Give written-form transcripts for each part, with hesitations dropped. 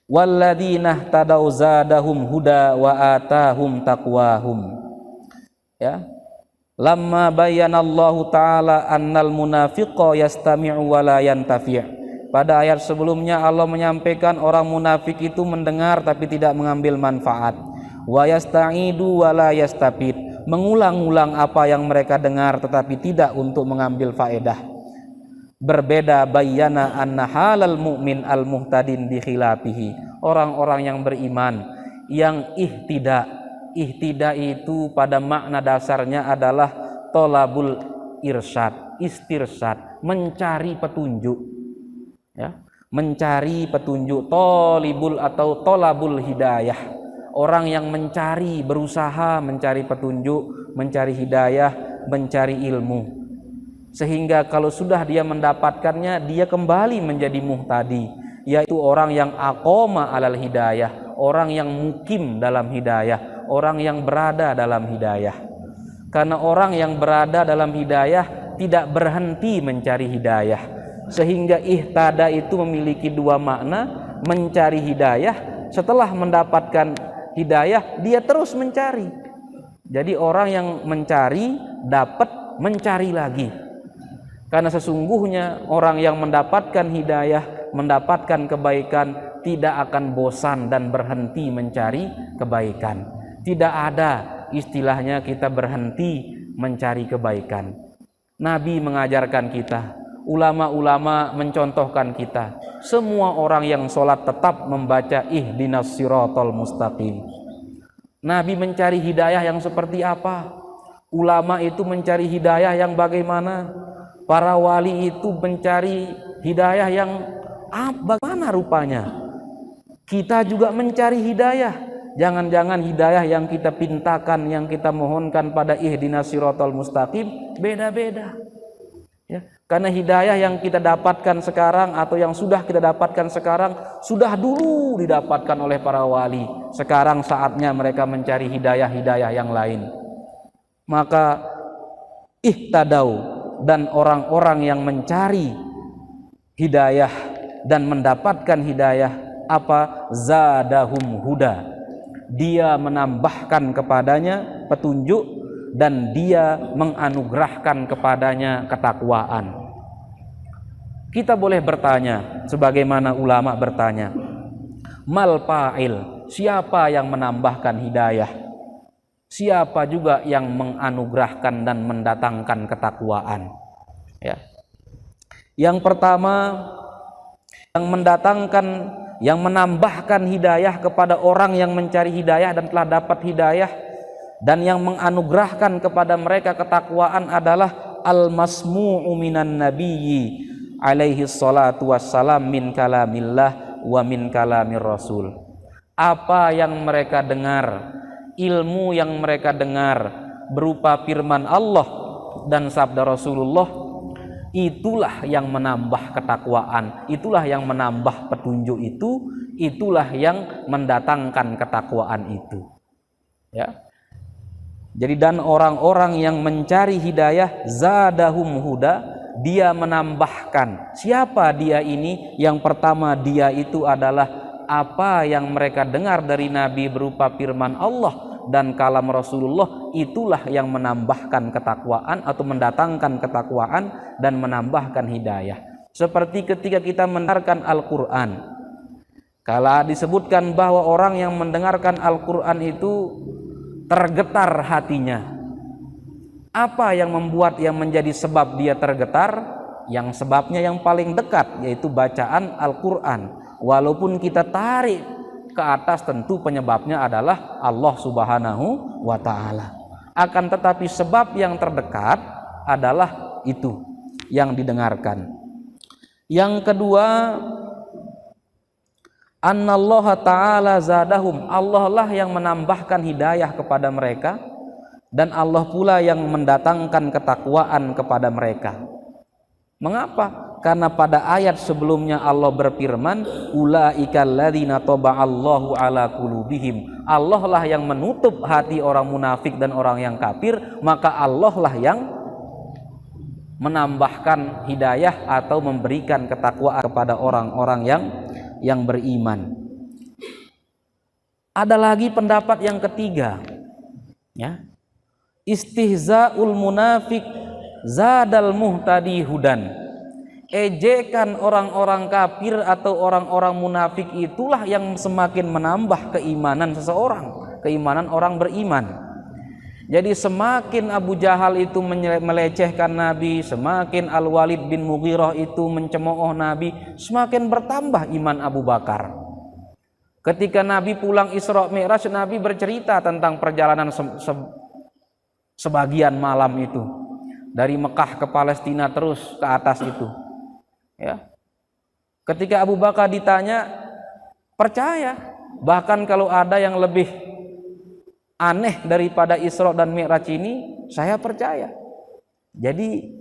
walladzina tadau zadahum huda wa atahum taqwahum. Ya, lamma bayanallahu ta'ala annal munafiqa yastami'u wa la yantafi'. Pada ayat sebelumnya Allah menyampaikan orang munafik itu mendengar tapi tidak mengambil manfaat. Wa yasta'idu wa la yastafid, mengulang-ulang apa yang mereka dengar tetapi tidak untuk mengambil faedah. Berbeda bayana anna halal mu'min al-muhtadin bi khilafihi. Orang-orang yang beriman yang ihtidak itu pada makna dasarnya adalah tolabul irsyad, istirsyad, mencari petunjuk, ya, mencari petunjuk. Tolibul atau tolabul hidayah, orang yang mencari, berusaha mencari petunjuk, mencari hidayah, mencari ilmu, sehingga kalau sudah dia mendapatkannya dia kembali menjadi muhtadi, yaitu orang yang aqoma alal hidayah, orang yang mukim dalam hidayah, orang yang berada dalam hidayah. Karena orang yang berada dalam hidayah tidak berhenti mencari hidayah, sehingga ihtada itu memiliki dua makna. Mencari hidayah, setelah mendapatkan hidayah dia terus mencari. Jadi orang yang mencari dapat mencari lagi. Karena sesungguhnya orang yang mendapatkan hidayah, mendapatkan kebaikan, tidak akan bosan dan berhenti mencari kebaikan. Tidak ada istilahnya kita berhenti mencari kebaikan. Nabi mengajarkan kita, ulama-ulama mencontohkan kita. Semua orang yang sholat tetap membaca ihdinas siratal mustaqim. Nabi mencari hidayah yang seperti apa? Ulama itu mencari hidayah yang bagaimana? Para wali itu mencari hidayah yang bagaimana rupanya? Kita juga mencari hidayah. Jangan-jangan hidayah yang kita pintakan, yang kita mohonkan pada ihdinas siratal mustaqim beda-beda. Ya, karena hidayah yang kita dapatkan sekarang atau yang sudah kita dapatkan sekarang sudah dulu didapatkan oleh para wali. Sekarang saatnya mereka mencari hidayah-hidayah yang lain. Maka ihtadau, dan orang-orang yang mencari hidayah dan mendapatkan hidayah, apa? Zadahum huda, dia menambahkan kepadanya petunjuk dan dia menganugerahkan kepadanya ketakwaan. Kita boleh bertanya sebagaimana ulama bertanya, mal fa'il, siapa yang menambahkan hidayah? Siapa juga yang menganugerahkan dan mendatangkan ketakwaan? Ya. Yang pertama, yang mendatangkan, yang menambahkan hidayah kepada orang yang mencari hidayah dan telah dapat hidayah, dan yang menganugerahkan kepada mereka ketakwaan adalah al-masmu'u minan nabiyyi alaihi salatu wassalam min kalamillah wa min kalamir rasul. Apa yang mereka dengar, ilmu yang mereka dengar berupa firman Allah dan sabda Rasulullah, itulah yang menambah ketakwaan, itulah yang menambah petunjuk itu, itulah yang mendatangkan ketakwaan itu. Ya. Jadi dan orang-orang yang mencari hidayah zadahum huda, dia menambahkan. Siapa dia ini? Yang pertama dia itu adalah apa yang mereka dengar dari Nabi berupa firman Allah dan kalam Rasulullah, itulah yang menambahkan ketakwaan atau mendatangkan ketakwaan dan menambahkan hidayah. Seperti ketika kita mendengarkan Al-Quran, kala disebutkan bahwa orang yang mendengarkan Al-Quran itu tergetar hatinya. Apa yang membuat yang menjadi sebab dia tergetar? Yang sebabnya yang paling dekat, yaitu bacaan Al-Quran. Walaupun kita tarik ke atas, tentu penyebabnya adalah Allah Subhanahu wa ta'ala. Akan tetapi sebab yang terdekat adalah itu yang didengarkan. Yang kedua, annallaha ta'ala zadahum, Allah lah yang menambahkan hidayah kepada mereka, dan Allah pula yang mendatangkan ketakwaan kepada mereka. Mengapa? Karena pada ayat sebelumnya Allah berfirman, ulaikal ladzina taba'allahu ala qulubihim, Allah lah yang menutup hati orang munafik dan orang yang kafir, maka Allah lah yang menambahkan hidayah atau memberikan ketakwaan kepada orang-orang yang beriman. Ada lagi pendapat yang ketiga, ya. Istihzaul munafik zadal muhtadi hudan. Ejekan orang-orang kafir atau orang-orang munafik itulah yang semakin menambah keimanan seseorang, keimanan orang beriman. Jadi semakin Abu Jahal itu melecehkan Nabi, semakin Al-Walid bin Mughirah itu mencemooh Nabi, semakin bertambah iman Abu Bakar. Ketika Nabi pulang Isra Mi'raj, Nabi bercerita tentang perjalanan sebagian malam itu dari Mekah ke Palestina terus ke atas itu, ya. Ketika Abu Bakar ditanya, percaya, bahkan kalau ada yang lebih aneh daripada Isra dan Mi'raj ini, saya percaya. Jadi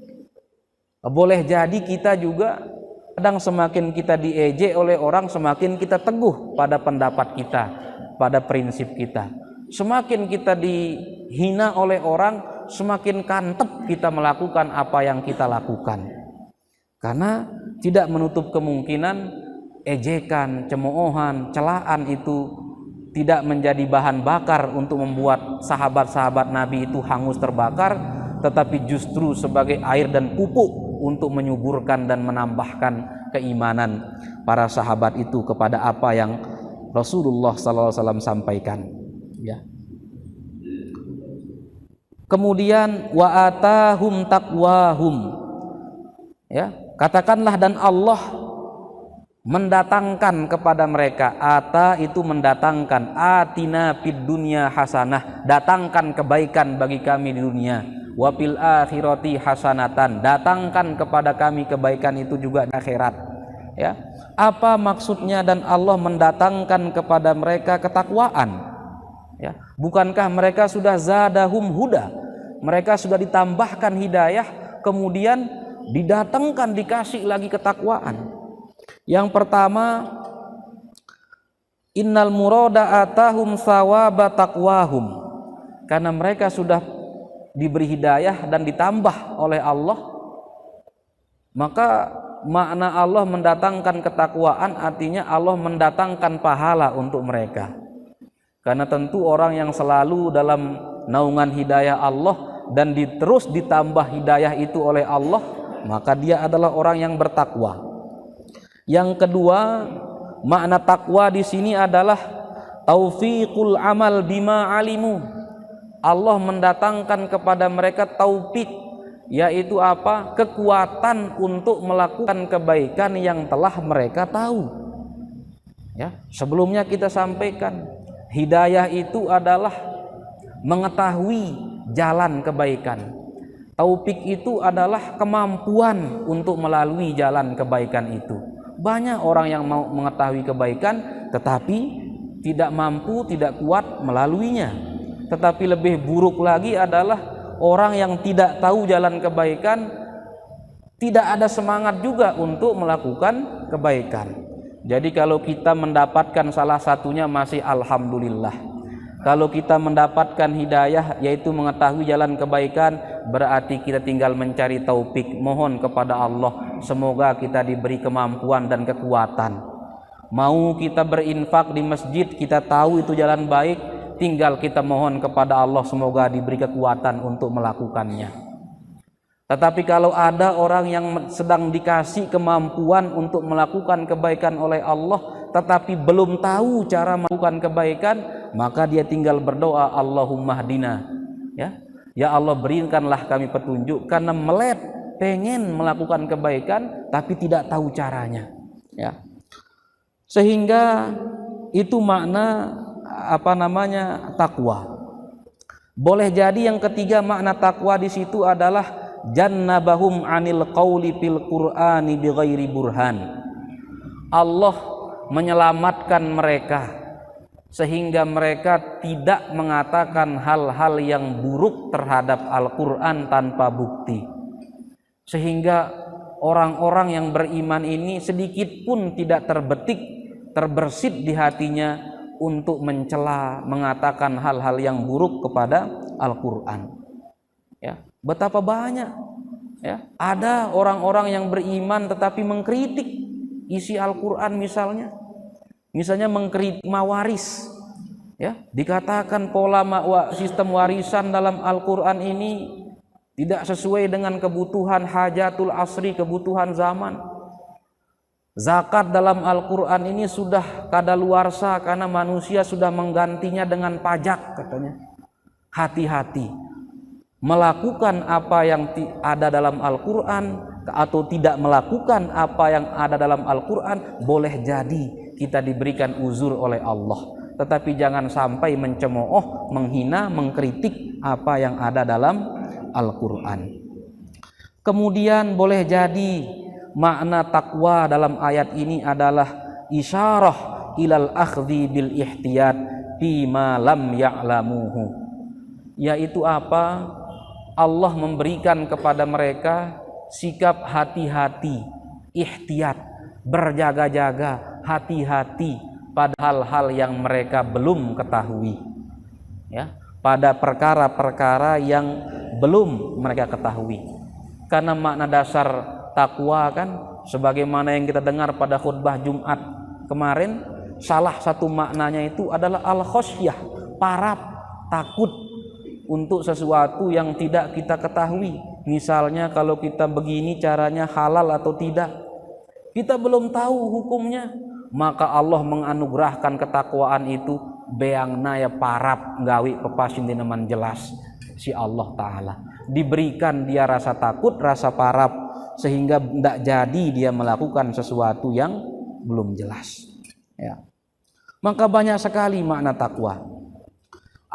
boleh jadi kita juga kadang semakin kita diejek oleh orang, semakin kita teguh pada pendapat kita, pada prinsip kita. Semakin kita dihina oleh orang, semakin kantep kita melakukan apa yang kita lakukan. Karena tidak menutup kemungkinan ejekan, cemoohan, celaan itu tidak menjadi bahan bakar untuk membuat sahabat-sahabat Nabi itu hangus terbakar, tetapi justru sebagai air dan pupuk untuk menyuburkan dan menambahkan keimanan para sahabat itu kepada apa yang Rasulullah SAW sampaikan, ya. Kemudian wa atahum taqwahum, ya, katakanlah dan Allah mendatangkan kepada mereka. Ata itu mendatangkan, atina fid dunya hasanah, datangkan kebaikan bagi kami di dunia. Wa fil akhirati hasanatan, datangkan kepada kami kebaikan itu juga di akhirat, ya. Apa maksudnya dan Allah mendatangkan kepada mereka ketakwaan, ya? Bukankah mereka sudah zadahum huda, mereka sudah ditambahkan hidayah, kemudian didatangkan dikasih lagi ketakwaan. Yang pertama, innal murada atahum sawaba taqwahum, karena mereka sudah diberi hidayah dan ditambah oleh Allah, maka makna Allah mendatangkan ketakwaan artinya Allah mendatangkan pahala untuk mereka. Karena tentu orang yang selalu dalam naungan hidayah Allah dan terus ditambah hidayah itu oleh Allah, maka dia adalah orang yang bertakwa. Yang kedua, makna takwa di sini adalah taufiqul amal bima alimu. Allah mendatangkan kepada mereka taufik, yaitu apa? Kekuatan untuk melakukan kebaikan yang telah mereka tahu, ya. Sebelumnya kita sampaikan, hidayah itu adalah mengetahui jalan kebaikan. Taufik itu adalah kemampuan untuk melalui jalan kebaikan itu. Banyak orang yang mau mengetahui kebaikan tetapi tidak mampu, tidak kuat melaluinya. Tetapi lebih buruk lagi adalah orang yang tidak tahu jalan kebaikan, tidak ada semangat juga untuk melakukan kebaikan. Jadi kalau kita mendapatkan salah satunya masih alhamdulillah. Kalau kita mendapatkan hidayah yaitu mengetahui jalan kebaikan, berarti kita tinggal mencari taufik, mohon kepada Allah semoga kita diberi kemampuan dan kekuatan. Mau kita berinfak di masjid, kita tahu itu jalan baik, tinggal kita mohon kepada Allah semoga diberi kekuatan untuk melakukannya. Tetapi kalau ada orang yang sedang dikasih kemampuan untuk melakukan kebaikan oleh Allah tetapi belum tahu cara melakukan kebaikan, maka dia tinggal berdoa, Allahumma hdina, ya. Ya Allah, berikanlah kami petunjuk, karena pengen melakukan kebaikan tapi tidak tahu caranya, ya. Sehingga itu makna takwa. Boleh jadi yang ketiga makna takwa di situ adalah jannabahum anil qauli fil qur'ani bighairi burhan. Allah menyelamatkan mereka sehingga mereka tidak mengatakan hal-hal yang buruk terhadap Al-Qur'an tanpa bukti. Sehingga orang-orang yang beriman ini sedikit pun tidak terbersit di hatinya untuk mencela, mengatakan hal-hal yang buruk kepada Al-Qur'an, ya. Betapa banyak, ya, ada orang-orang yang beriman tetapi mengkritik isi Al-Qur'an, misalnya mengkritik mawaris, Ya, dikatakan pola sistem warisan dalam Al-Qur'an ini tidak sesuai dengan kebutuhan hajatul asri, kebutuhan zaman. Zakat dalam Al-Qur'an ini sudah kadaluarsa karena manusia sudah menggantinya dengan pajak katanya. Hati-hati melakukan apa yang ada dalam Al-Qur'an atau tidak melakukan apa yang ada dalam Al-Qur'an, boleh jadi kita diberikan uzur oleh Allah. Tetapi jangan sampai mencemooh, menghina, mengkritik apa yang ada dalam Al-Qur'an. Kemudian boleh jadi makna takwa dalam ayat ini adalah isyarah ilal akhdhi bil ihtiyat bima lam ya'lamuhu, yaitu apa? Allah memberikan kepada mereka sikap hati-hati, ihtiyat, berjaga-jaga, hati-hati pada hal-hal yang mereka belum ketahui, ya, pada perkara-perkara yang belum mereka ketahui. Karena makna dasar takwa kan sebagaimana yang kita dengar pada khutbah Jumat kemarin, salah satu maknanya itu adalah al-khosyah, parab, takut untuk sesuatu yang tidak kita ketahui. Misalnya kalau kita begini caranya halal atau tidak, kita belum tahu hukumnya, maka Allah menganugerahkan ketakwaan itu beangna ya parab nggawi pepasin dineman jelas si Allah Ta'ala, diberikan dia rasa takut, rasa parab, sehingga tidak jadi dia melakukan sesuatu yang belum jelas, ya. Maka banyak sekali makna takwa.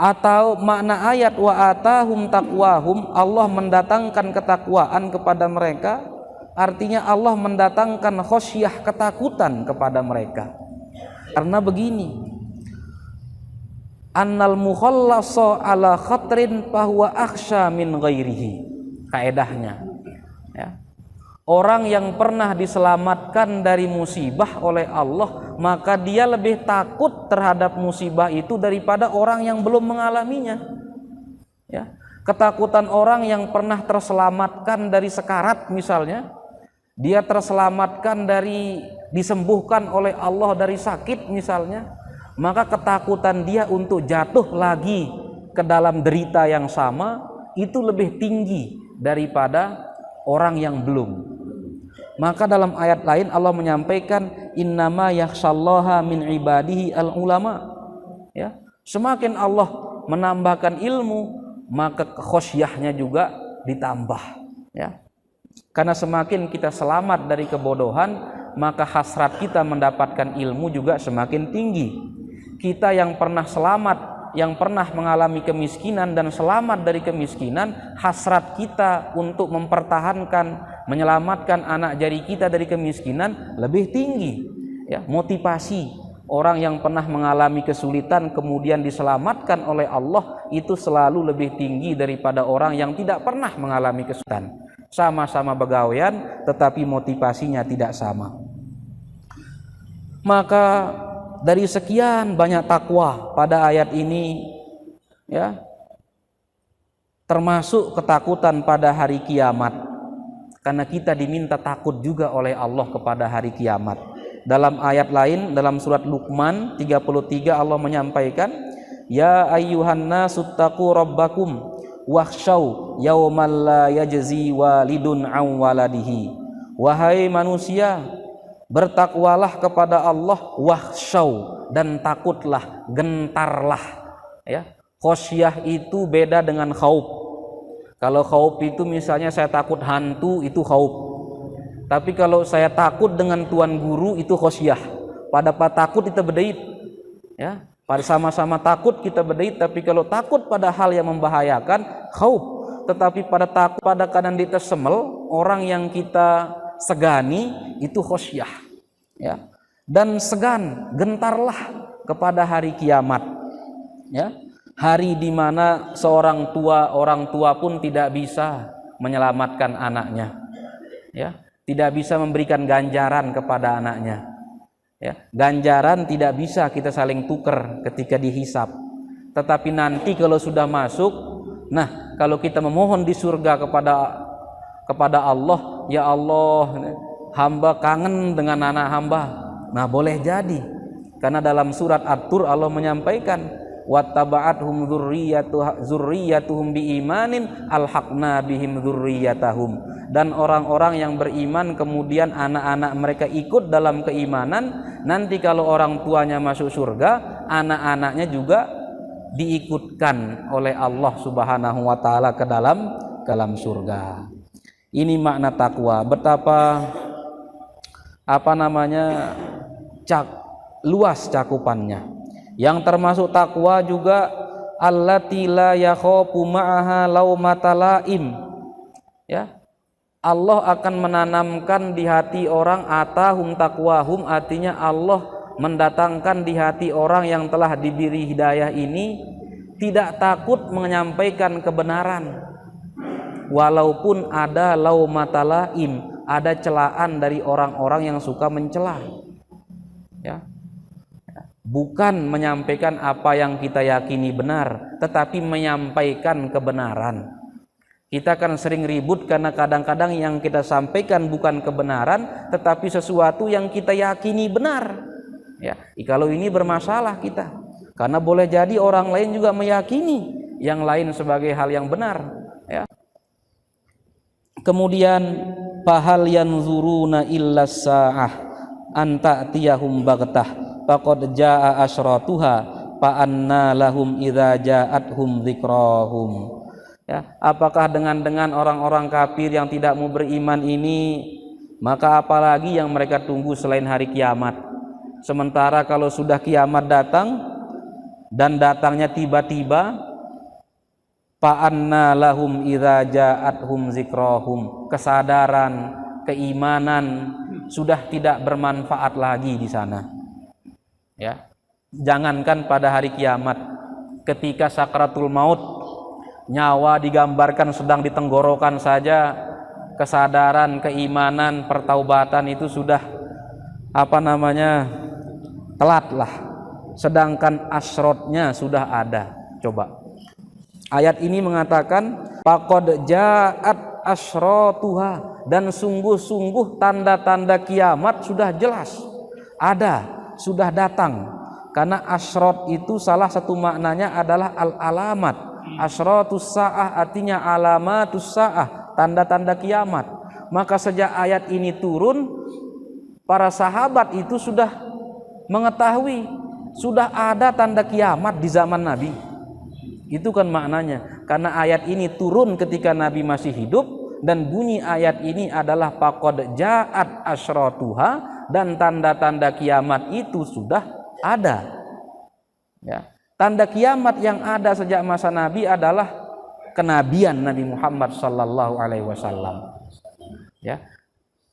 Atau makna ayat wa atahum taqwahum, Allah mendatangkan ketakwaan kepada mereka, artinya Allah mendatangkan khosyah, ketakutan kepada mereka. Karena begini, annal mukhallasa ala khatrin fahuwa akhsha min ghairihi, kaedahnya, ya. Orang yang pernah diselamatkan dari musibah oleh Allah, maka dia lebih takut terhadap musibah itu daripada orang yang belum mengalaminya, ya. Ketakutan orang yang pernah terselamatkan dari sekarat misalnya, dia terselamatkan dari disembuhkan oleh Allah dari sakit misalnya, maka ketakutan dia untuk jatuh lagi ke dalam derita yang sama itu lebih tinggi daripada orang yang belum. Maka dalam ayat lain Allah menyampaikan innama yakhshallaha min ibadihi al ulama, ya. Semakin Allah menambahkan ilmu, maka khosyahnya juga ditambah, ya. Karena semakin kita selamat dari kebodohan, maka hasrat kita mendapatkan ilmu juga semakin tinggi. Kita yang pernah selamat, yang pernah mengalami kemiskinan dan selamat dari kemiskinan, hasrat kita untuk mempertahankan, menyelamatkan anak jari kita dari kemiskinan lebih tinggi, ya. Motivasi orang yang pernah mengalami kesulitan kemudian diselamatkan oleh Allah itu selalu lebih tinggi daripada orang yang tidak pernah mengalami kesulitan. Sama-sama begawean tetapi motivasinya tidak sama. Maka dari sekian banyak takwa pada ayat ini, ya, termasuk ketakutan pada hari kiamat, karena kita diminta takut juga oleh Allah kepada hari kiamat. Dalam ayat lain, dalam surat Luqman 33, Allah menyampaikan, ya ayyuhan nasu taqu rabbakum wakhshaw yaumal la yajzi walidun an waladihi. Wahai manusia, bertakwalah kepada Allah, wakhshaw, dan takutlah, gentarlah, ya. Khosyah itu beda dengan khauf. Kalau khauf itu misalnya saya takut hantu, itu khauf. Tapi kalau saya takut dengan tuan guru, itu khosyah. Pada takut kita berdeit, ya. Pada sama-sama takut kita berdeit. Tapi kalau takut pada hal yang membahayakan, khauf. Tetapi pada takut pada keadaan ditesemel, orang yang kita segani itu khosyah, ya. Dan segan, gentarlah kepada hari kiamat, ya. Hari di mana seorang tua, orang tua pun tidak bisa menyelamatkan anaknya, ya. Tidak bisa memberikan ganjaran kepada anaknya, ya. Ganjaran tidak bisa kita saling tukar ketika dihisab. Tetapi nanti kalau sudah masuk, nah, kalau kita memohon di surga kepada Allah, ya Allah, hamba kangen dengan anak hamba. Nah, boleh jadi, karena dalam surat At-Tur Allah menyampaikan, wattaba'athum dzurriyyatuhum biimanin alhaqna bihim dzurriyyatahum. Dan orang-orang yang beriman kemudian anak-anak mereka ikut dalam keimanan, nanti kalau orang tuanya masuk surga, anak-anaknya juga diikutkan oleh Allah Subhanahu wa taala ke dalam surga. Ini makna takwa. Betapa luas cakupannya. Yang termasuk takwa juga allati la yakhafu ma'aha laumata laim. Ya. Allah akan menanamkan di hati orang atahum takwahum, artinya Allah mendatangkan di hati orang yang telah diberi hidayah ini tidak takut menyampaikan kebenaran. Walaupun ada laumata laim, ada celaan dari orang-orang yang suka mencela. Ya. Bukan menyampaikan apa yang kita yakini benar, tetapi menyampaikan kebenaran. Kita kan sering ribut karena kadang-kadang yang kita sampaikan bukan kebenaran, tetapi sesuatu yang kita yakini benar. Ya, kalau ini bermasalah kita, karena boleh jadi orang lain juga meyakini yang lain sebagai hal yang benar. Ya. Kemudian fahal yanzuruna illa sa'ah an ta'tiyahum baghtah faqad jaa asyratuha fa anna lahum idza ja'atuhum dzikrahum. Ya, apakah dengan orang-orang kafir yang tidak mau beriman ini, maka apalagi yang mereka tunggu selain hari kiamat. Sementara kalau sudah kiamat datang dan datangnya tiba-tiba, fa'anna lahum idza ja'atuhum dzikrahum, kesadaran, keimanan sudah tidak bermanfaat lagi di sana. Ya. Jangankan pada hari kiamat, ketika sakratul maut, nyawa digambarkan sedang di tenggorokan saja, kesadaran, keimanan, pertaubatan itu sudah telat lah. Sedangkan asyrotnya sudah ada. Coba. Ayat ini mengatakan faqad ja'at asyratuha, dan sungguh-sungguh tanda-tanda kiamat sudah jelas. Ada, sudah datang. Karena asyrot itu salah satu maknanya adalah al-alamat. Asyratus sa'ah artinya alamatus sa'ah, tanda-tanda kiamat. Maka sejak ayat ini turun, para sahabat itu sudah mengetahui sudah ada tanda kiamat di zaman Nabi. Itu kan maknanya, karena ayat ini turun ketika Nabi masih hidup, dan bunyi ayat ini adalah faqad ja'at asyratuha, dan tanda-tanda kiamat itu sudah ada. Ya. Tanda kiamat yang ada sejak masa Nabi adalah kenabian Nabi Muhammad sallallahu alaihi wasallam. Ya.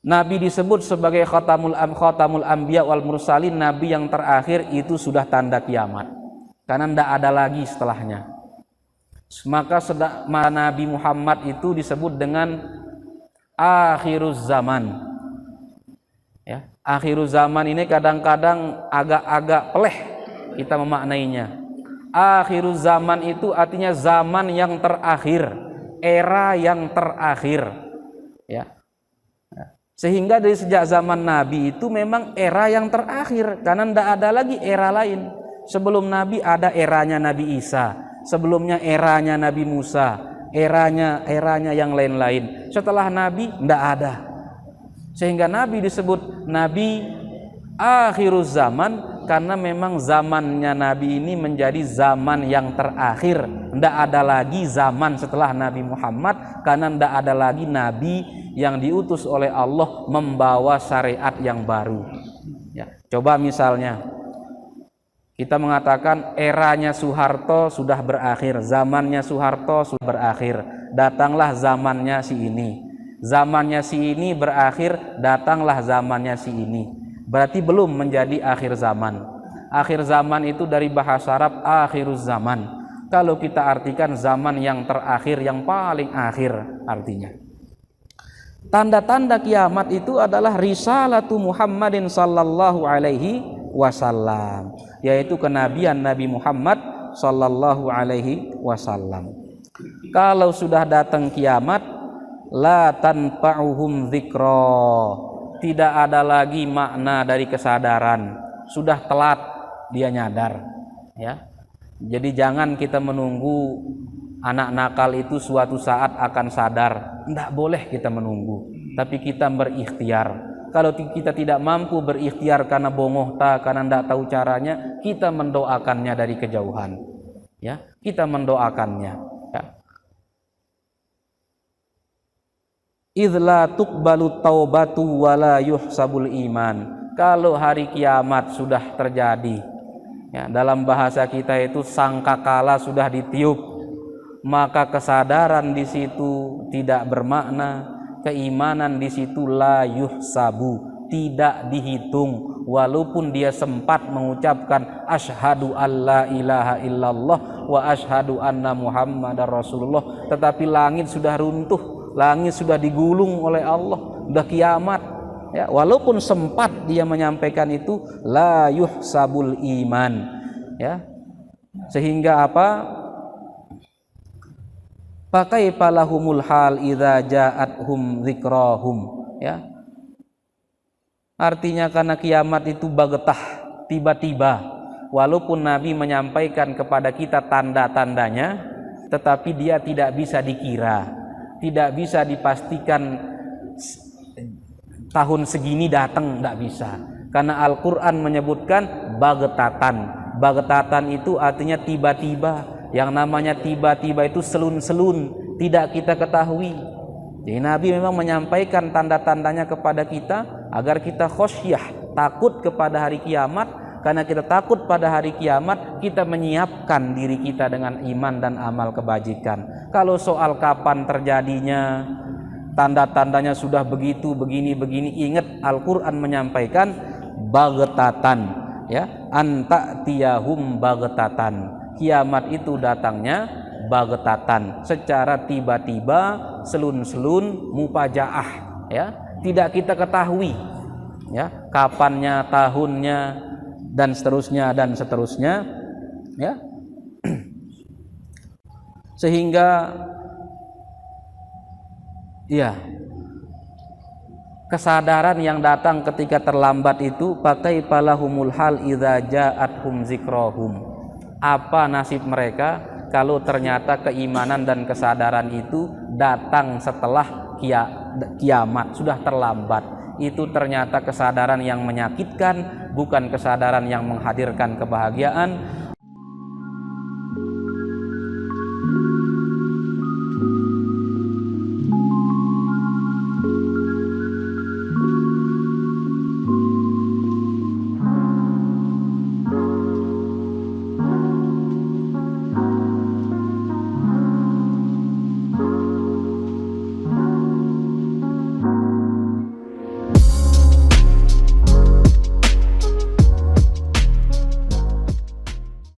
Nabi disebut sebagai khatamul anbiya wal mursalin, nabi yang terakhir, itu sudah tanda kiamat. Karena tidak ada lagi setelahnya. Maka Nabi Muhammad itu disebut dengan akhiruz zaman. Ya, akhiruz zaman ini kadang-kadang agak-agak peleh kita memaknainya. Akhiruz zaman itu artinya zaman yang terakhir, era yang terakhir. Ya. Sehingga dari sejak zaman Nabi itu memang era yang terakhir, karena tidak ada lagi era lain. Sebelum Nabi ada eranya Nabi Isa, sebelumnya eranya Nabi Musa, eranya yang lain-lain. Setelah Nabi tidak ada. Sehingga Nabi disebut Nabi akhiruz zaman, karena memang zamannya Nabi ini menjadi zaman yang terakhir. Tidak ada lagi zaman setelah Nabi Muhammad, karena tidak ada lagi Nabi yang diutus oleh Allah membawa syariat yang baru. Ya, coba misalnya kita mengatakan eranya Soeharto sudah berakhir, zamannya Soeharto sudah berakhir, datanglah zamannya si ini. Zamannya si ini berakhir, datanglah zamannya si ini. Berarti belum menjadi akhir zaman. Akhir zaman itu dari bahasa Arab akhiruz zaman. Kalau kita artikan zaman yang terakhir, yang paling akhir artinya. Tanda-tanda kiamat itu adalah risalatu Muhammadin sallallahu alaihi wasallam, yaitu kenabian Nabi Muhammad sallallahu alaihi wasallam. Kalau sudah datang kiamat, la tanfa'uhum dzikra, tidak ada lagi makna dari kesadaran, sudah telat dia nyadar, ya. Jadi jangan kita menunggu anak nakal itu suatu saat akan sadar. Tidak boleh kita menunggu, tapi kita berikhtiar. Kalau kita tidak mampu berikhtiar karena bongohta, karena tidak tahu caranya, kita mendoakannya dari kejauhan. Ya, kita mendoakannya. Ya. Idla tuqbalu taubatu wala yuhsabul iman. Kalau hari kiamat sudah terjadi, ya, dalam bahasa kita itu sangkakala sudah ditiup, maka kesadaran di situ tidak bermakna, keimanan di situ la yuhsabu, tidak dihitung, walaupun dia sempat mengucapkan asyhadu alla ilaha illallah wa asyhadu anna muhammadar rasulullah, tetapi langit sudah runtuh, langit sudah digulung oleh Allah, sudah kiamat. Ya, walaupun sempat dia menyampaikan itu, la yuhsabul iman. Ya, sehingga apa? Pakai palahumul hal idza ja'athum dzikrahum. Ya, artinya karena kiamat itu bagetah, tiba-tiba. Walaupun Nabi menyampaikan kepada kita tanda-tandanya, tetapi dia tidak bisa dikira, tidak bisa dipastikan tahun segini datang, tidak bisa. Karena Al-Quran menyebutkan bagetatan. Bagetatan itu artinya tiba-tiba. Yang namanya tiba-tiba itu selun-selun, tidak kita ketahui. Jadi Nabi memang menyampaikan tanda-tandanya kepada kita agar kita khosyah, takut kepada hari kiamat. Karena kita takut pada hari kiamat, kita menyiapkan diri kita dengan iman dan amal kebajikan. Kalau soal kapan terjadinya, tanda-tandanya sudah begitu, begini, ingat Al-Quran menyampaikan bagetatan, ya, anta'tiyahum bagetatan. Kiamat itu datangnya bagetatan, secara tiba-tiba, selun-selun, mupajaah, ya, tidak kita ketahui, ya, kapannya, tahunnya, dan seterusnya, ya. Sehingga ya, kesadaran yang datang ketika terlambat itu, pakai palahumul hal idza ja'athum zikrahum. Apa nasib mereka kalau ternyata keimanan dan kesadaran itu datang setelah kiamat, sudah terlambat. Itu ternyata kesadaran yang menyakitkan, bukan kesadaran yang menghadirkan kebahagiaan,